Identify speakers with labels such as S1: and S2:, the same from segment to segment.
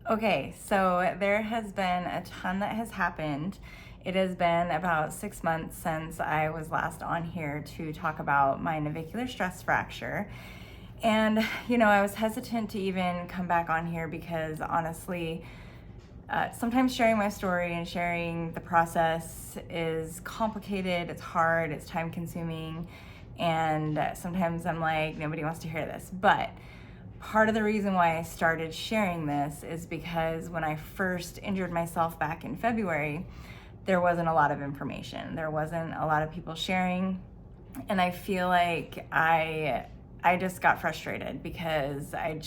S1: Okay, so there has been a ton that has happened. It has been about 6 months since I was last on here to talk about my navicular stress fracture. And, I was hesitant to even come back on here because honestly, sometimes sharing my story and sharing the process is complicated, it's hard, it's time consuming, and sometimes I'm like, nobody wants to hear this. But part of the reason why I started sharing this is because when I first injured myself back in February, there wasn't a lot of information. There wasn't a lot of people sharing. And I feel like I just got frustrated because I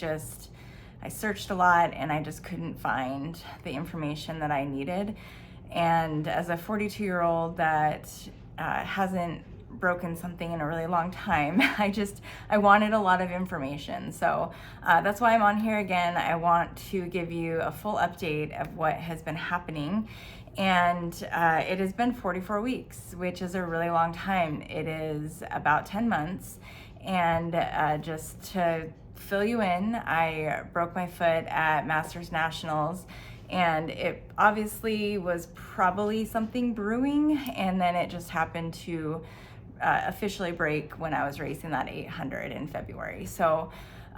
S1: searched a lot and I just couldn't find the information that I needed. And as a 42-year-old that hasn't broken something in a really long time, I wanted a lot of information. So that's why I'm on here again. I want to give you a full update of what has been happening. And it has been 44 weeks, which is a really long time. It is about 10 months. And just to fill you in, I broke my foot at Masters Nationals, and it obviously was probably something brewing, and then it just happened to officially break when I was racing that 800 in February. So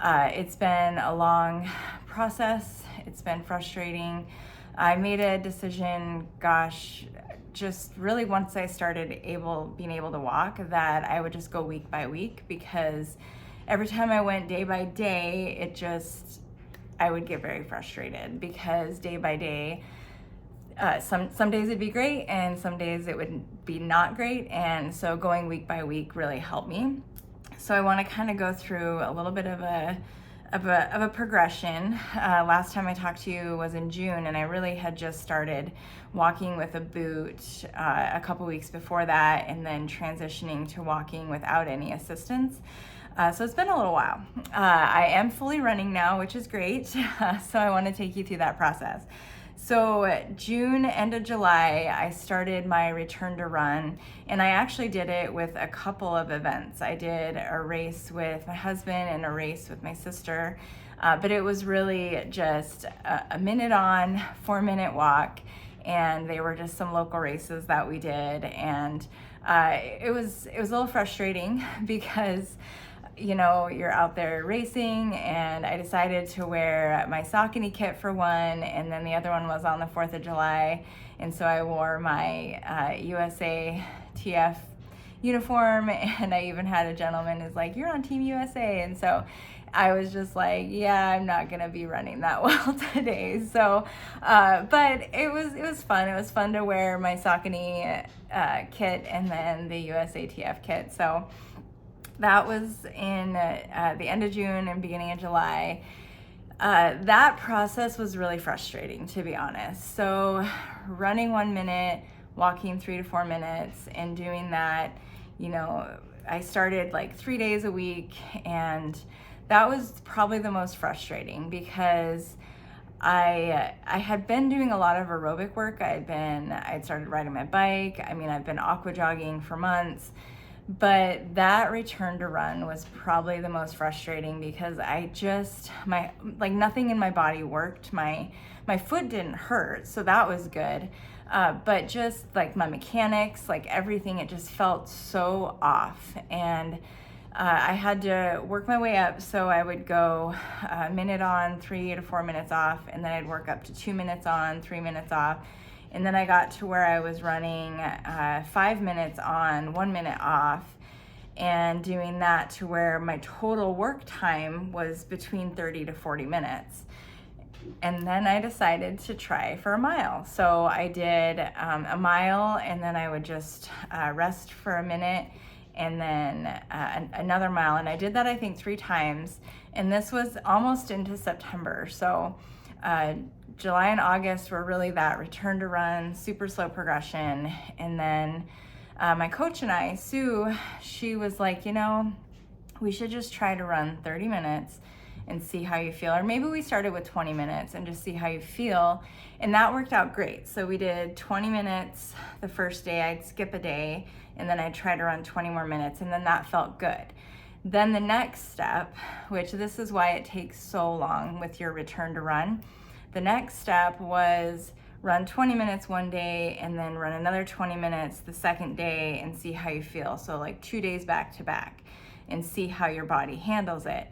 S1: it's been a long process. It's been frustrating. I made a decision, just really once I started being able to walk, that I would just go week by week, because every time I went day by day, I would get very frustrated, because day by day, some days it'd be great and some days it would be not great. And so going week by week really helped me. So I want to kind of go through a little bit of a progression. Last time I talked to you was in June, and I really had just started walking with a boot a couple weeks before that, and then transitioning to walking without any assistance. So it's been a little while. I am fully running now, which is great. So I want to take you through that process. So June, end of July, I started my return to run, and I actually did it with a couple of events. I did a race with my husband and a race with my sister, but it was really just a minute on, 4-minute walk, and they were just some local races that we did. And it was a little frustrating because you're out there racing, and I decided to wear my Saucony kit for one, and then the other one was on the 4th of July, and so I wore my USA TF uniform, and I even had a gentleman who's like, "You're on Team USA," and so I was just like, yeah, I'm not gonna be running that well today. So, but it was fun. It was fun to wear my Saucony kit and then the USA TF kit. So that was in the end of June and beginning of July. That process was really frustrating, to be honest. So running 1 minute, walking 3 to 4 minutes, and doing that, I started like 3 days a week, and that was probably the most frustrating because I had been doing a lot of aerobic work. I'd started riding my bike. I've been aqua jogging for months. But that return to run was probably the most frustrating because nothing in my body worked. My foot didn't hurt, so that was good. But just like my mechanics, like everything, it just felt so off. And I had to work my way up. So I would go a minute on, 3 to 4 minutes off, and then I'd work up to 2 minutes on, 3 minutes off. And then I got to where I was running 5 minutes on, 1 minute off, and doing that to where my total work time was between 30 to 40 minutes. And then I decided to try for a mile. So I did a mile, and then I would just rest for a minute, and then another mile. And I did that, I think, 3 times. And this was almost into September. So July and August were really that return to run, super slow progression. And then my coach and I, Sue, she was like, we should just try to run 30 minutes and see how you feel. Or maybe we started with 20 minutes and just see how you feel. And that worked out great. So we did 20 minutes the first day. I'd skip a day, and then I'd try to run 20 more minutes, and then that felt good. Then the next step, which this is why it takes so long with your return to run, the next step was run 20 minutes one day and then run another 20 minutes the second day and see how you feel. So like 2 days back to back and see how your body handles it.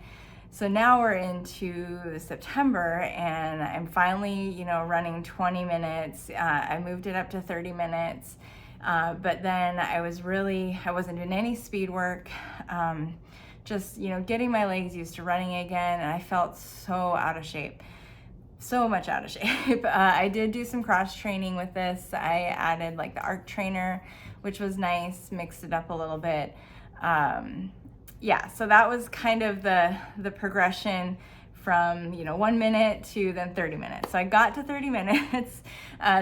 S1: So now we're into September and I'm finally, running 20 minutes. I moved it up to 30 minutes. But then I wasn't doing any speed work. Just, getting my legs used to running again. And I felt so out of shape. So much out of shape. I did do some cross training with this. I added like the arc trainer, which was nice, mixed it up a little bit. So that was kind of the progression from 1 minute to then 30 minutes. So I got to 30 minutes.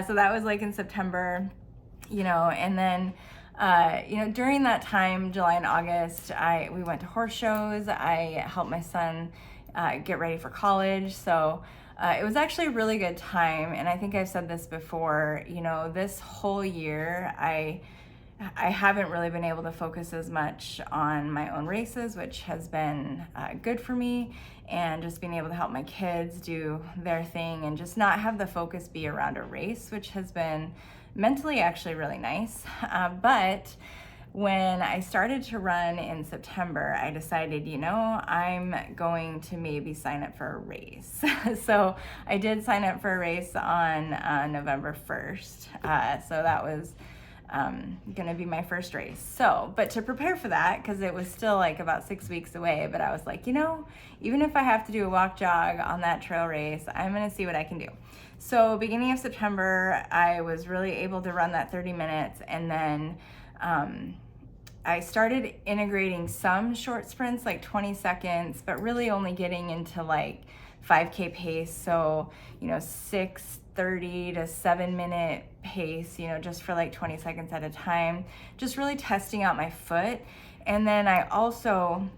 S1: So that was like in September, and then during that time, July and August, we went to horse shows. I helped my son get ready for college. So it was actually a really good time. And I think I've said this before, this whole year, I haven't really been able to focus as much on my own races, which has been good for me, and just being able to help my kids do their thing and just not have the focus be around a race, which has been mentally actually really nice. But when I started to run in September, I decided, I'm going to maybe sign up for a race. So I did sign up for a race on November 1st. So that was gonna be my first race. So, but to prepare for that, because it was still like about 6 weeks away, but I was like, even if I have to do a walk jog on that trail race, I'm gonna see what I can do. So beginning of September, I was really able to run that 30 minutes, and then I started integrating some short sprints, like 20 seconds, but really only getting into like 5K pace. So, 6:30 to 7-minute pace, just for like 20 seconds at a time, just really testing out my foot. And then I also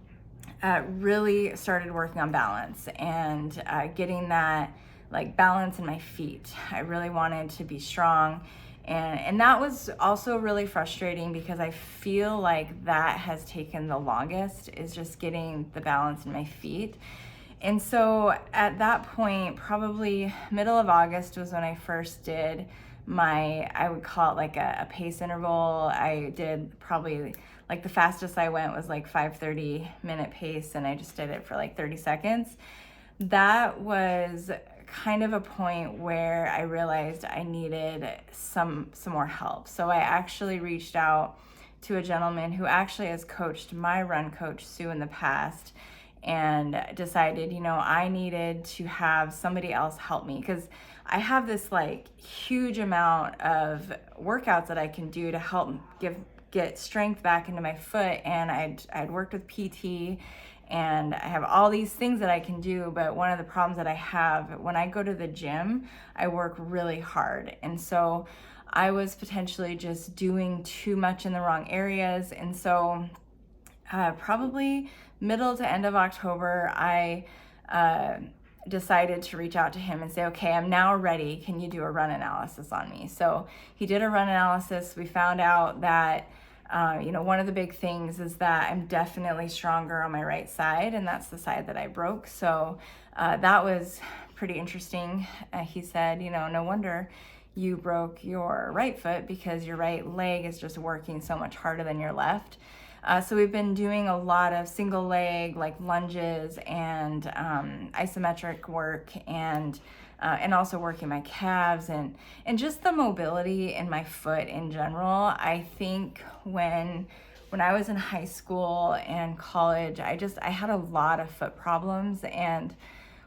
S1: really started working on balance and getting that like balance in my feet. I really wanted to be strong. And that was also really frustrating because I feel like that has taken the longest, is just getting the balance in my feet. And so at that point, probably middle of August was when I first did I would call it like a pace interval. I did probably like the fastest I went was like 5:30-minute pace, and I just did it for like 30 seconds. That was kind of a point where I realized I needed some more help. So I actually reached out to a gentleman who actually has coached my run coach, Sue, in the past, and decided, I needed to have somebody else help me, because I have this like huge amount of workouts that I can do to help get strength back into my foot. And I'd worked with PT, and I have all these things that I can do, but one of the problems that I have, when I go to the gym, I work really hard. And so I was potentially just doing too much in the wrong areas. And so probably middle to end of October, I decided to reach out to him and say, okay, I'm now ready. Can you do a run analysis on me? So he did a run analysis. We found out that one of the big things is that I'm definitely stronger on my right side, and that's the side that I broke. So that was pretty interesting. He said, no wonder you broke your right foot, because your right leg is just working so much harder than your left. So we've been doing a lot of single leg, like lunges and isometric work, and also working my calves and just the mobility in my foot in general. I think when I was in high school and college, I had a lot of foot problems, and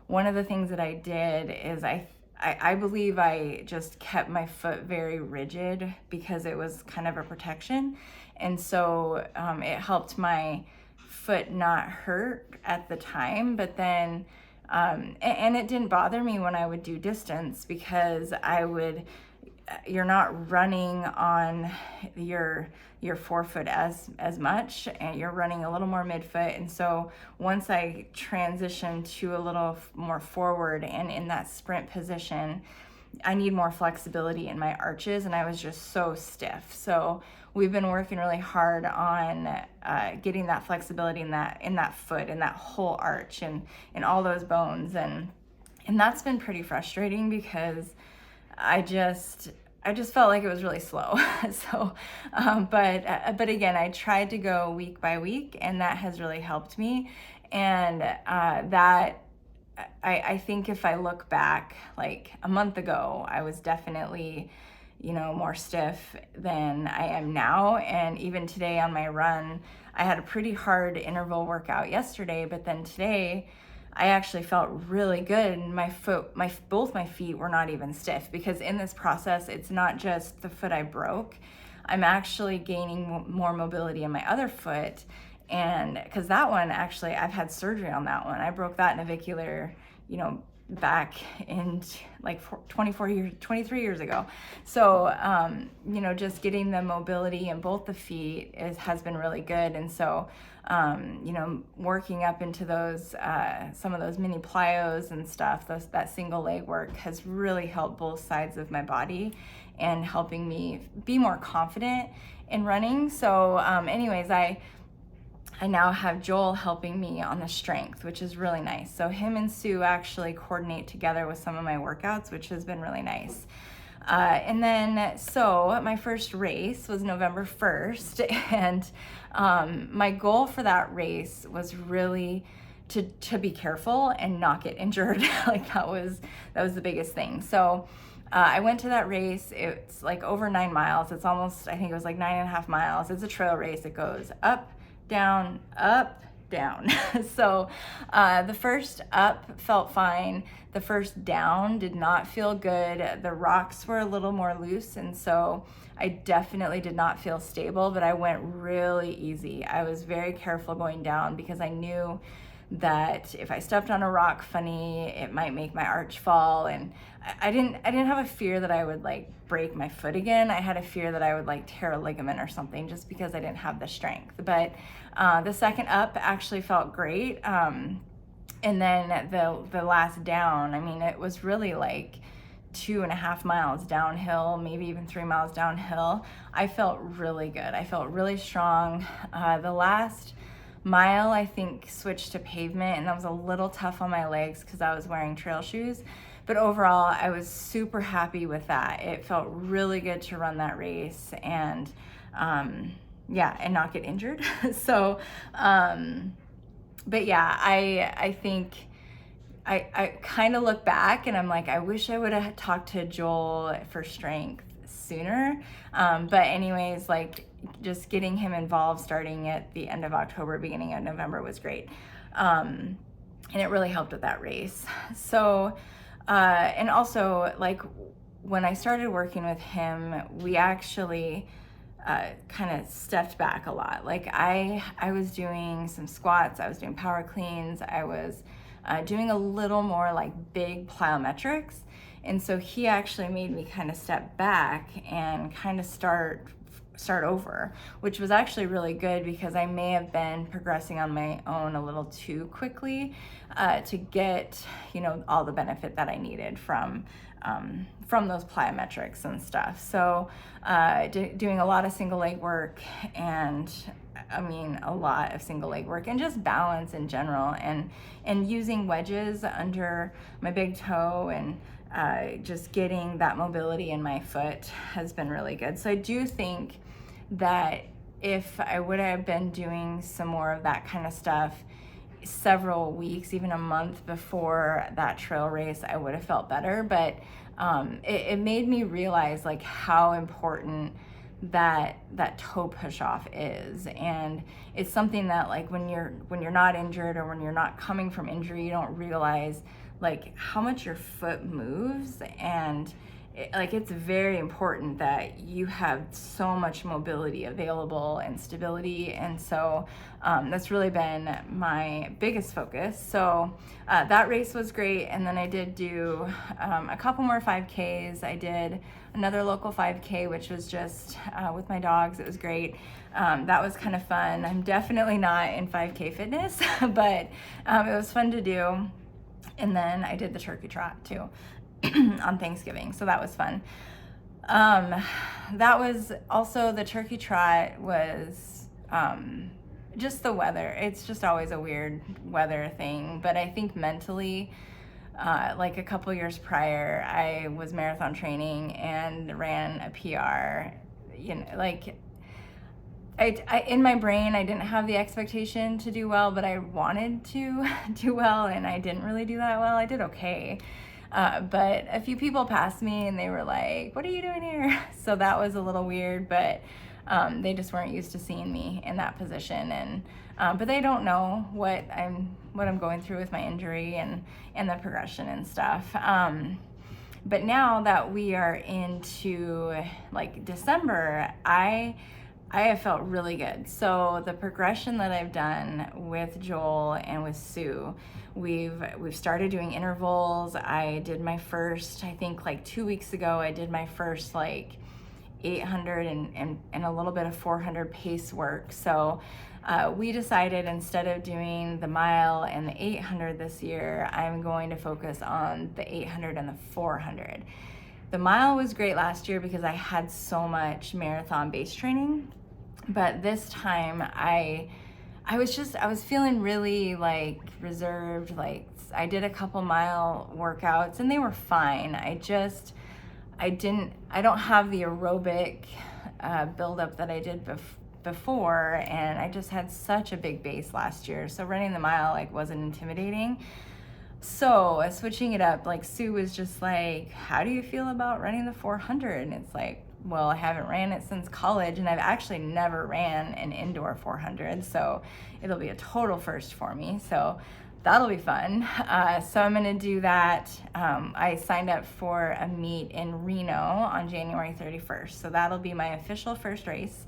S1: one of the things that I did is I believe I just kept my foot very rigid because it was kind of a protection. And so it helped my foot not hurt at the time, but then, and it didn't bother me when I would do distance, because you're not running on your forefoot as much, and you're running a little more midfoot. And so once I transitioned to a little more forward and in that sprint position, I need more flexibility in my arches, and I was just so stiff. So we've been working really hard on getting that flexibility in that foot, in that whole arch, and in all those bones. And And that's been pretty frustrating because I just felt like it was really slow. So, but again, I tried to go week by week, and that has really helped me. And I think if I look back, like a month ago, I was definitely, more stiff than I am now. And even today on my run, I had a pretty hard interval workout yesterday, but then today I actually felt really good. And both my feet were not even stiff, because in this process, it's not just the foot I broke. I'm actually gaining more mobility in my other foot. And because that one, actually, I've had surgery on that one. I broke that navicular, back in like 23 years ago. So, just getting the mobility in both the feet has been really good. And so, working up into those, some of those mini plyos and stuff, that single leg work has really helped both sides of my body and helping me be more confident in running. So, anyways, I now have Joel helping me on the strength, which is really nice. So him and Sue actually coordinate together with some of my workouts, which has been really nice. And then, so my first race was November 1st, and my goal for that race was really to be careful and not get injured. Like that was the biggest thing. So I went to that race. It's like over 9 miles. It's almost, I think it was like 9.5 miles. It's a trail race. It goes up, down, up, down. So the first up felt fine. The first down did not feel good. The rocks were a little more loose, and so I definitely did not feel stable, but I went really easy. I was very careful going down because I knew that if I stepped on a rock funny, it might make my arch fall. And I didn't have a fear that I would like break my foot again. I had a fear that I would like tear a ligament or something, just because I didn't have the strength. But the second up actually felt great. And then the last down, I mean, it was really like 2.5 miles downhill, maybe even 3 miles downhill. I felt really good. I felt really strong. The last mile, I think, switched to pavement, and that was a little tough on my legs because I was wearing trail shoes. But overall, I was super happy with that. It felt really good to run that race and and not get injured. So, but yeah, I think I kind of look back and I'm like, I wish I would have talked to Joel for strength sooner. But anyways, like just getting him involved starting at the end of October, beginning of November was great. And it really helped with that race. So, and also like when I started working with him, we actually kind of stepped back a lot. Like I was doing some squats, I was doing power cleans, I was doing a little more like big plyometrics. And so he actually made me kind of step back and kind of start over, which was actually really good because I may have been progressing on my own a little too quickly to get, all the benefit that I needed from those plyometrics and stuff. So doing a lot of single leg work, and a lot of single leg work and just balance in general, and using wedges under my big toe, and just getting that mobility in my foot has been really good. So I do think that if I would have been doing some more of that kind of stuff several weeks, even a month before that trail race, I would have felt better. But it made me realize like how important that toe push off is. And it's something that like when you're not injured or when you're not coming from injury, you don't realize like how much your foot moves. And it's very important that you have so much mobility available and stability. And so that's really been my biggest focus. So that race was great. And then I did do a couple more 5Ks. I did another local 5K, which was just with my dogs. It was great. That was kind of fun. I'm definitely not in 5K fitness, but it was fun to do. And then I did the turkey trot too on Thanksgiving, so that was fun. That was also, the turkey trot was just the weather. It's just always a weird weather thing, but I think mentally like a couple years prior, I was marathon training and ran a PR. You know, like I in my brain, I didn't have the expectation to do well, but I wanted to do well, and I didn't really do that well. I did okay. But a few people passed me and they were like, "What are you doing here?" So that was a little weird, but they just weren't used to seeing me in that position. And but they don't know what I'm going through with my injury and the progression and stuff. But now that we are into like December, I have felt really good. So the progression that I've done with Joel and with Sue, we've started doing intervals. I did my first, I think like 2 weeks ago, I did my first like 800 and a little bit of 400 pace work. So we decided instead of doing the mile and the 800 this year, I'm going to focus on the 800 and the 400. The mile was great last year because I had so much marathon base training, but this time I was feeling really like reserved. Like I did a couple mile workouts and they were fine. I don't have the aerobic buildup that I did before, and I just had such a big base last year. So running the mile like wasn't intimidating. So switching it up, like Sue was just like, "How do you feel about running the 400?" And it's like, well, I haven't ran it since college, and I've actually never ran an indoor 400, so it'll be a total first for me. So that'll be fun. So I'm gonna do that. I signed up for a meet in Reno on January 31st, so that'll be my official first race.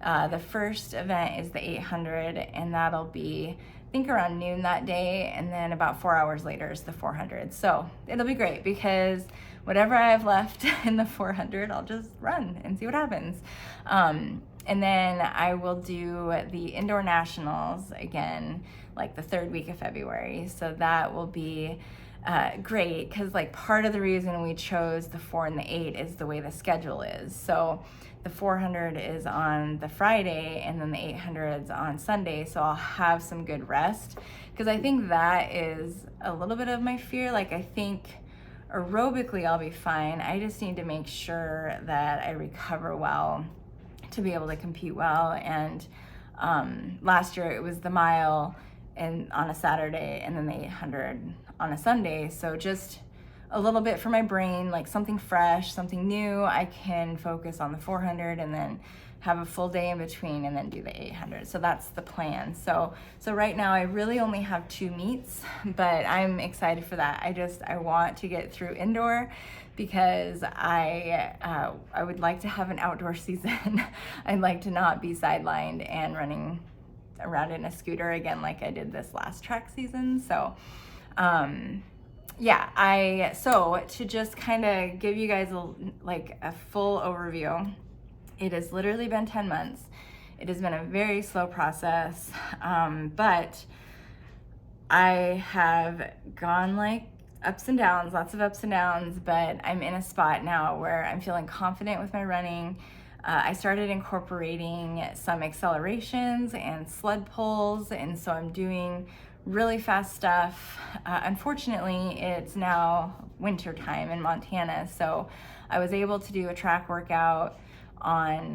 S1: The first event is the 800, and that'll be, I think, around noon that day, and then about 4 hours later is the 400. So it'll be great because whatever I have left in the 400, I'll just run and see what happens. And then I will do the indoor nationals again, like the third week of February. So that will be great because like part of the reason we chose the 4 and the 8 is the way the schedule is. So the 400 is on the Friday and then the 800 is on Sunday. So I'll have some good rest because I think that is a little bit of my fear. Like I think aerobically I'll be fine. I just need to make sure that I recover well to be able to compete well. And last year it was the mile and on a Saturday and then the 800 on a Sunday. So just a little bit for my brain, like something fresh, something new. I can focus on the 400 and then have a full day in between and then do the 800. So that's the plan. So right now I really only have 2 meets, but I'm excited for that. I want to get through indoor because I would like to have an outdoor season. I'd like to not be sidelined and running around in a scooter again like I did this last track season. So yeah, so to just kind of give you guys a full overview, it has literally been 10 months. It has been a very slow process, but I have gone like ups and downs, lots of ups and downs, but I'm in a spot now where I'm feeling confident with my running. I started incorporating some accelerations and sled pulls, and so I'm doing really fast stuff. Unfortunately, it's now winter time in Montana, so I was able to do a track workout on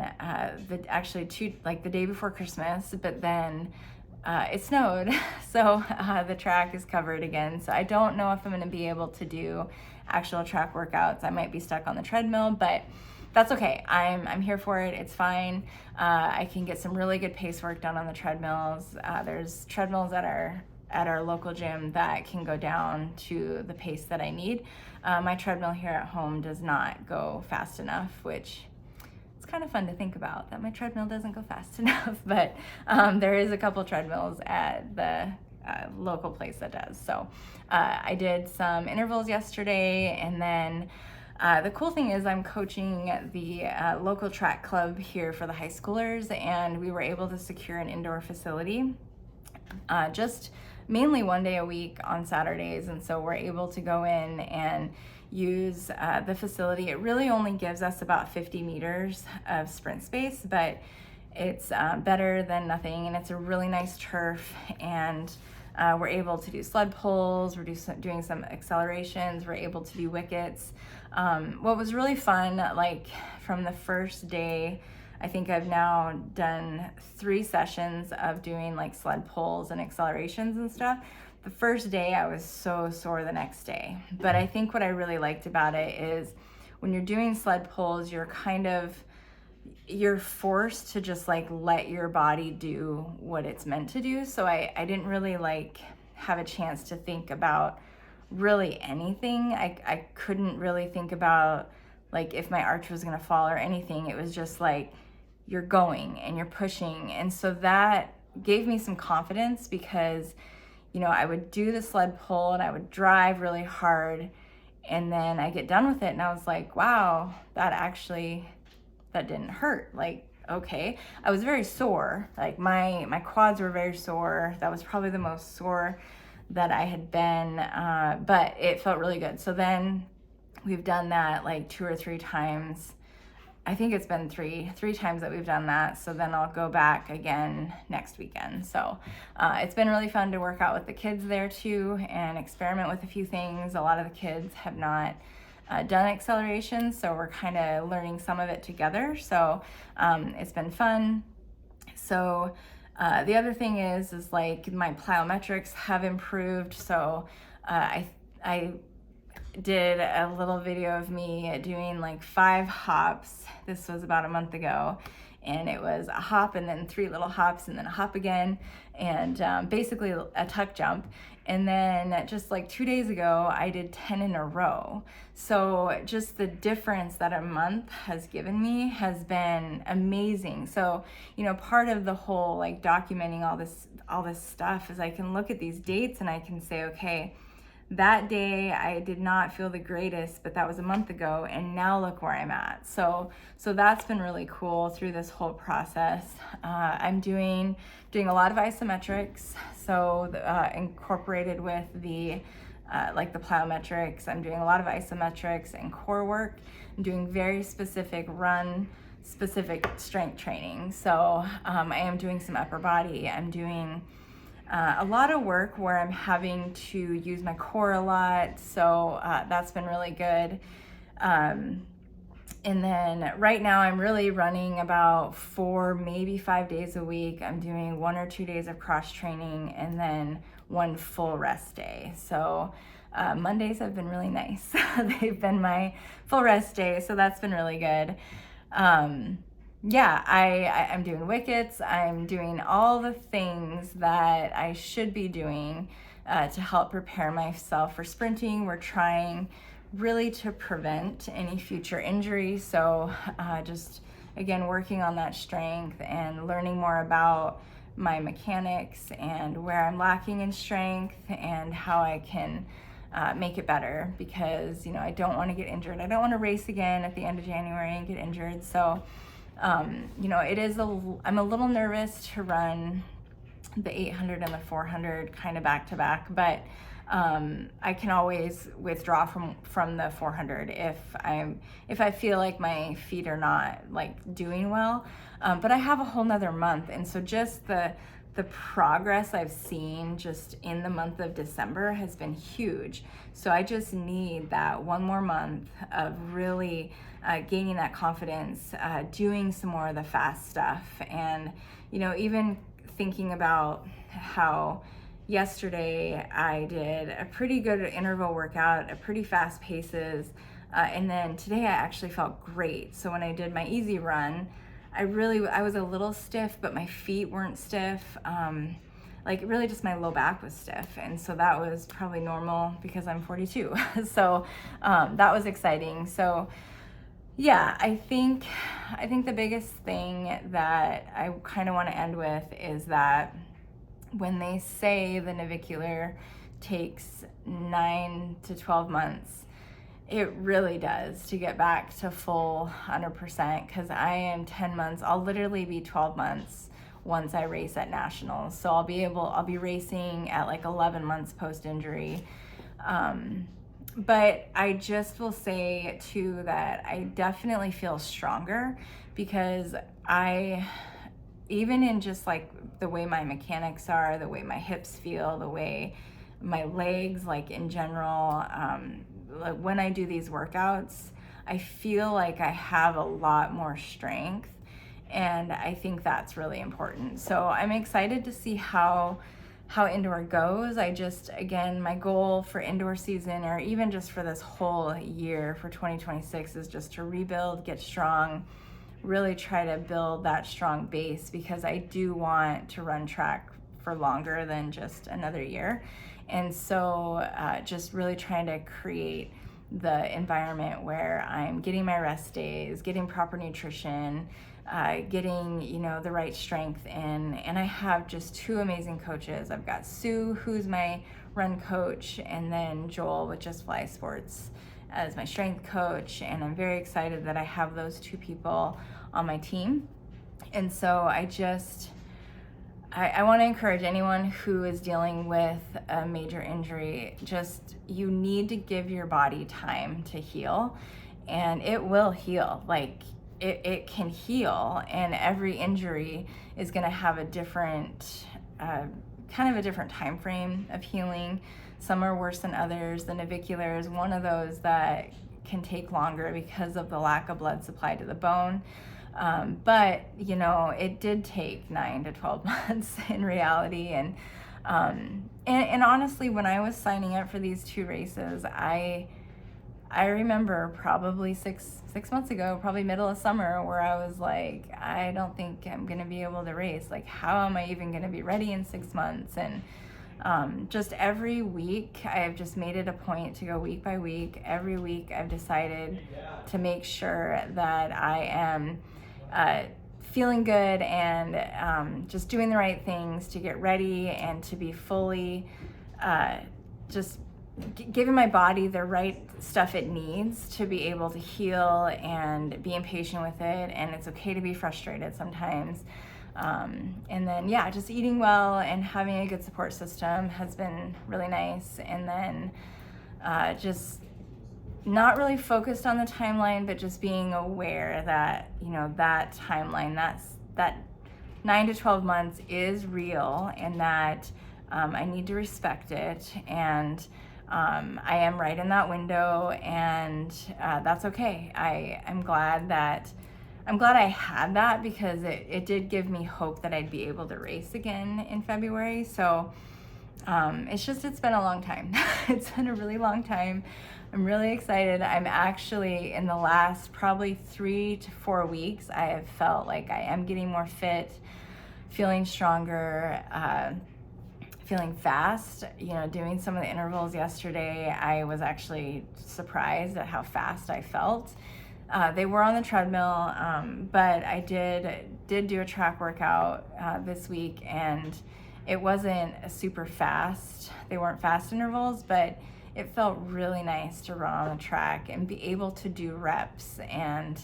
S1: the day before Christmas, but then it snowed, so the track is covered again. So I don't know if I'm going to be able to do actual track workouts. I might be stuck on the treadmill, but that's okay. I'm here for it. It's fine. I can get some really good pace work done on the treadmills. There's treadmills at our local gym that can go down to the pace that I need. My treadmill here at home does not go fast enough, which it's kind of fun to think about that my treadmill doesn't go fast enough, but there is a couple treadmills at the local place that does. So I did some intervals yesterday, and then the cool thing is I'm coaching the local track club here for the high schoolers, and we were able to secure an indoor facility just mainly 1 day a week on Saturdays, and so we're able to go in and use the facility. It really only gives us about 50 meters of sprint space, but it's better than nothing, and it's a really nice turf, and We're able to do sled pulls, doing some accelerations, we're able to do wickets. What was really fun, like from the first day, I think I've now done 3 sessions of doing like sled pulls and accelerations and stuff. The first day I was so sore the next day, but I think what I really liked about it is when you're doing sled pulls, you're forced to just like let your body do what it's meant to do. So I didn't really like have a chance to think about really anything. I couldn't really think about like if my arch was gonna fall or anything. It was just like you're going and you're pushing. And so that gave me some confidence because, you know, I would do the sled pull and I would drive really hard, and then I get done with it and I was like, wow, that didn't hurt. Like, okay. I was very sore. Like my quads were very sore. That was probably the most sore that I had been, but it felt really good. So then we've done that like 2 or 3 times. I think it's been three times that we've done that. So then I'll go back again next weekend. So it's been really fun to work out with the kids there too and experiment with a few things. A lot of the kids have not done acceleration, so we're kind of learning some of it together. So it's been fun. So the other thing is like my plyometrics have improved. So I did a little video of me doing like 5 hops. This was about a month ago, and it was a hop and then 3 little hops and then a hop again, and basically a tuck jump. And then just like 2 days ago, I did 10 in a row. So just the difference that a month has given me has been amazing. So, you know, part of the whole like documenting all this stuff is I can look at these dates and I can say, okay, that day I did not feel the greatest, but that was a month ago, and now look where I'm at. So that's been really cool through this whole process. I'm doing a lot of isometrics, so incorporated with the like the plyometrics. I'm doing a lot of isometrics and core work. I'm doing very specific specific strength training. So I am doing some upper body. I'm doing a lot of work where I'm having to use my core a lot, so that's been really good. And then right now I'm really running about 4, maybe 5 days a week. I'm doing 1 or 2 days of cross training and then 1 full rest day. So Mondays have been really nice. They've been my full rest day, so that's been really good. Yeah, I'm doing wickets. I'm doing all the things that I should be doing to help prepare myself for sprinting. We're trying really to prevent any future injury. So just, again, working on that strength and learning more about my mechanics and where I'm lacking in strength and how I can make it better, because, you know, I don't want to get injured. I don't want to race again at the end of January and get injured. So you know, I'm a little nervous to run the 800 and the 400 kind of back to back, but I can always withdraw from the 400 if I feel like my feet are not like doing well. But I have a whole nother month, and so just the progress I've seen just in the month of December has been huge. So I just need that 1 more month of really gaining that confidence, doing some more of the fast stuff. And, you know, even thinking about how yesterday I did a pretty good interval workout at pretty fast paces. And then today I actually felt great. So when I did my easy run, I was a little stiff, but my feet weren't stiff. Like really just my low back was stiff. And so that was probably normal because I'm 42. So that was exciting. So yeah, I think the biggest thing that I kind of want to end with is that when they say the navicular takes 9 to 12 months, it really does to get back to full 100%, because I am 10 months. I'll literally be 12 months once I race at nationals. So I'll be racing at like 11 months post-injury. But I just will say too that I definitely feel stronger, because I even in just like the way my mechanics are, the way my hips feel, the way my legs, like in general, like when I do these workouts, I feel like I have a lot more strength, and I think that's really important. So I'm excited to see how indoor goes. I just, again, my goal for indoor season, or even just for this whole year for 2026, is just to rebuild, get strong, really try to build that strong base, because I do want to run track for longer than just another year. And so just really trying to create the environment where I'm getting my rest days, getting proper nutrition, getting, the right strength in. And I have just two amazing coaches. I've got Sue, who's my run coach, and then Joel with Just Fly Sports as my strength coach. And I'm very excited that I have those two people on my team. And so I want to encourage anyone who is dealing with a major injury, just, you need to give your body time to heal, and it will heal. Like it can heal, and every injury is going to have a different, kind of a different time frame of healing. Some are worse than others. The navicular is one of those that can take longer because of the lack of blood supply to the bone. But it did take 9 to 12 months in reality. And honestly, when I was signing up for these two races, I remember probably six months ago, probably middle of summer, where I was like, I don't think I'm going to be able to race. Like, how am I even going to be ready in 6 months? And just every week, I've just made it a point to go week by week. Every week, I've decided to make sure that I am feeling good and just doing the right things to get ready and to be fully just giving my body the right stuff it needs to be able to heal, and being patient with it. And it's okay to be frustrated sometimes. And then, just eating well and having a good support system has been really nice. And then just not really focused on the timeline, but just being aware that, that timeline, that 9 to 12 months is real, and that I need to respect it. And I am right in that window, and that's okay. I'm glad I had that, because it did give me hope that I'd be able to race again in February. So it's been a long time. It's been a really long time. I'm really excited. I'm actually, in the last probably 3 to 4 weeks, I have felt like I am getting more fit, feeling stronger, feeling fast. Doing some of the intervals yesterday, I was actually surprised at how fast I felt. They were on the treadmill, but I did do a track workout this week, and it wasn't super fast. They weren't fast intervals, but it felt really nice to run on the track and be able to do reps. And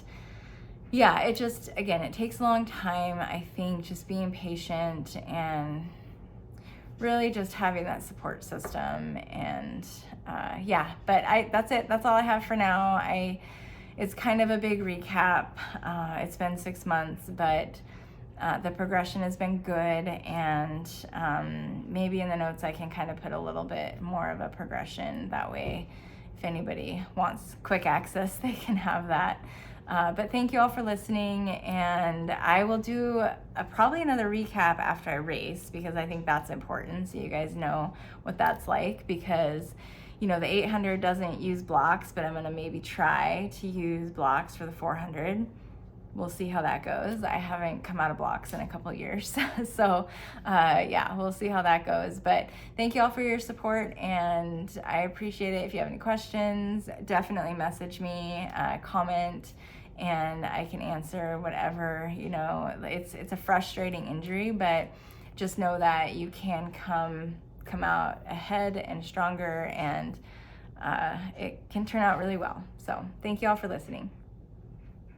S1: it just, again, it takes a long time. I think just being patient and really just having that support system. And but that's it. That's all I have for now. It's kind of a big recap. It's been 6 months, but the progression has been good, and maybe in the notes I can kind of put a little bit more of a progression. That way, if anybody wants quick access, they can have that. But thank you all for listening, and I will do probably another recap after I race, because I think that's important, so you guys know what that's like. Because the 800 doesn't use blocks, but I'm gonna maybe try to use blocks for the 400. We'll see how that goes. I haven't come out of blocks in a couple years. So we'll see how that goes. But thank you all for your support, and I appreciate it. If you have any questions, definitely message me, comment, and I can answer whatever. It's a frustrating injury, but just know that you can come out ahead and stronger, and it can turn out really well. So thank you all for listening.